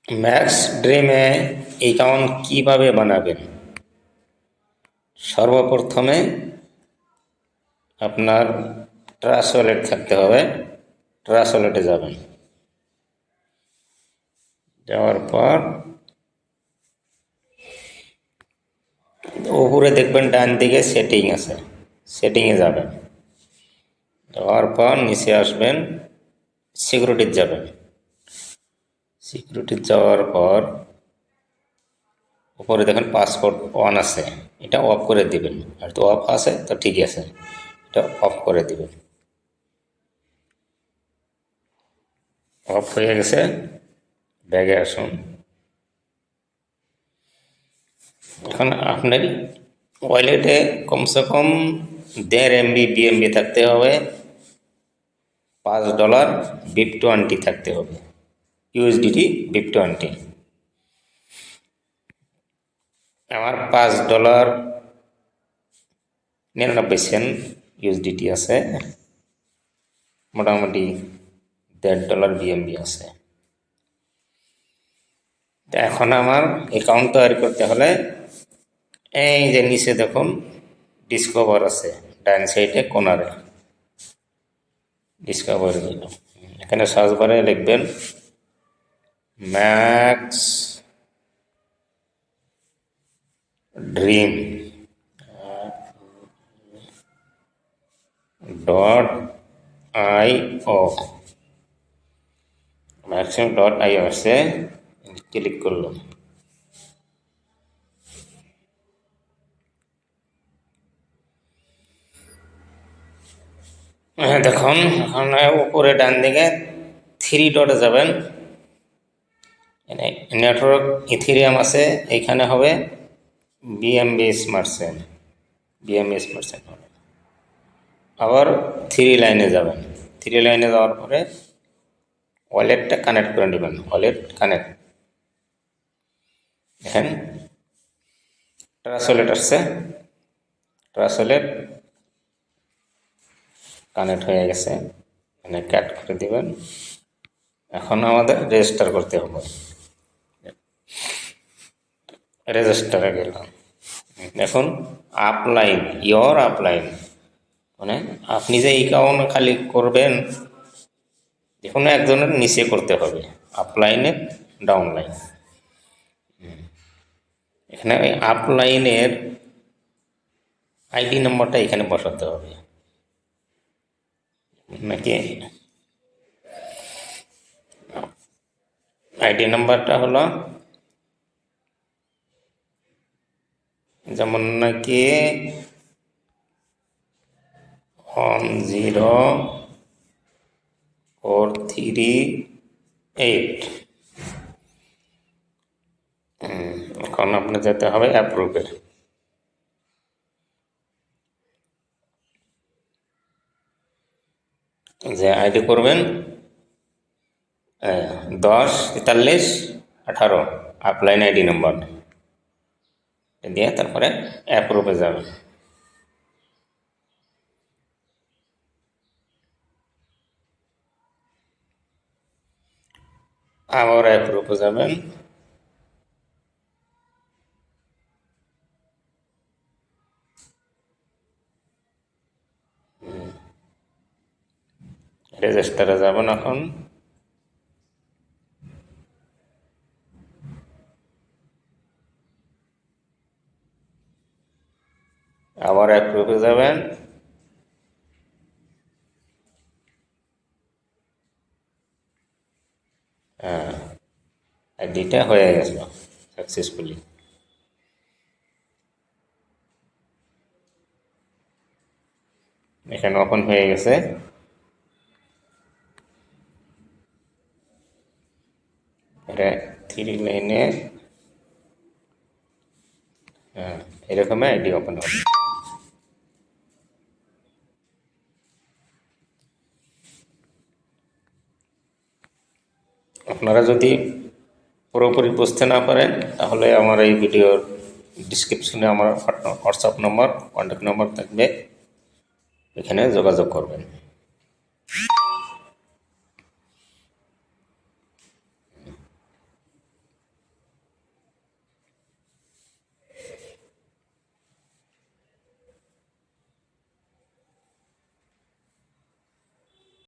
Max ড্রিমে account কিভাবে বানাবেন? সর্বপ্রথমে আপনার ট্রাস্ট ওয়ালেট থাকতে হবে। ট্রাস্ট ওয়ালেটে যাবেন, যাওয়ার পর উপরে দেখবেন ডান দিকে সেটিং আছে, সেটিংয়ে যাবেন। যাওয়ার পর নিচে আসবেন, সিকিউরিটিতে যাবেন। সিকিউরিটি যাওয়ার পর উপরে দেখেন পাসওয়ার্ড অন আছে, এটা অফ করে দিবেন। আর তো অফ আছে তো ঠিক আছে, এটা অফ করে দিবেন। অফ হয়ে গেছে, ব্যাগে আসুন। এখন আপনার ওয়ালেটে কমসে কম $1.5 MB BMB থাকতে হবে, $5 BIP20 থাকতে হবে, USDT BIP20। আমার $5.99 USDT আছে, মোটামুটি $1.5 BMB আছে। এখন আমার অ্যাকাউন্ট তৈরি করতে হলে এই যে নিচে দেখুন ডিসকভার আছে, ডান সাইডে কোনারে ডিসকভার দিল। এখানে সার্চ বারে লিখবেন ম্যাক্স ড্রিম .io, ম্যাক্সিম.io আছে, ক্লিক করলাম। দেখুন এখানে উপরে ডান দিকে 3 ডটে যাবেন, নেটওয়ার্ক ইথেরিয়াম আছে, এইখানে হবে BNB smart chain, BNB smart chain হবে। আবার 3 লাইনে যাবেন, 3 লাইনে যাওয়ার পরে ওয়ালেটটা কানেক্ট করে নেবেন। ওয়ালেট কানেক্ট, দেখেন ট্রাস্ট ওয়ালেট আসছে, ট্রাস্ট ওয়ালেট কানেক্ট হয়ে গেছে, মানে কাট করে দিবেন। এখন আমাদের রেজিস্টার করতে হবে, রেজিস্টারে গেলাম। এখন আপলাইন, ইয়োর আপলাইন, মানে আপনি যে অ্যাকাউন্ট খালি করবেন যে কোনো একজনের নিচে করতে হবে, আপলাইনের ডাউনলাইন। এখানে ওই আপলাইনের আইডি নম্বরটা এখানে বসাতে হবে নাকি। আইডি নাম্বারটা হলো যেমন নাকি 10438। এখন আপনার যেতে হবে অ্যাপ্রুভে। যে আইডি করবেন 104318 আপলাইন আইডি নম্বর দিয়ে তারপরে অ্যাপ্রুভে যাবেন। আবার অ্যাপ্রুভে যাবেন, রেজিস্টারে যাবেন। এখন আবার অ্যাপ্রুভে যাবেন, আইডিটা হয়ে গেছে সাকসেসফুলি। এখানে ওপেন হয়ে গেছে। এটা 3 লাইনে এরকম আইডি ওপেন হবে। আপনারা যদি পুরোপুরি বুঝতে না পারেন তাহলে আমার এই ভিডিওর ডিসক্রিপশনে আমার হোয়াটসঅ্যাপ নম্বর, কন্ট্যাক্ট নম্বর থাকবে, এখানে যোগাযোগ করবেন।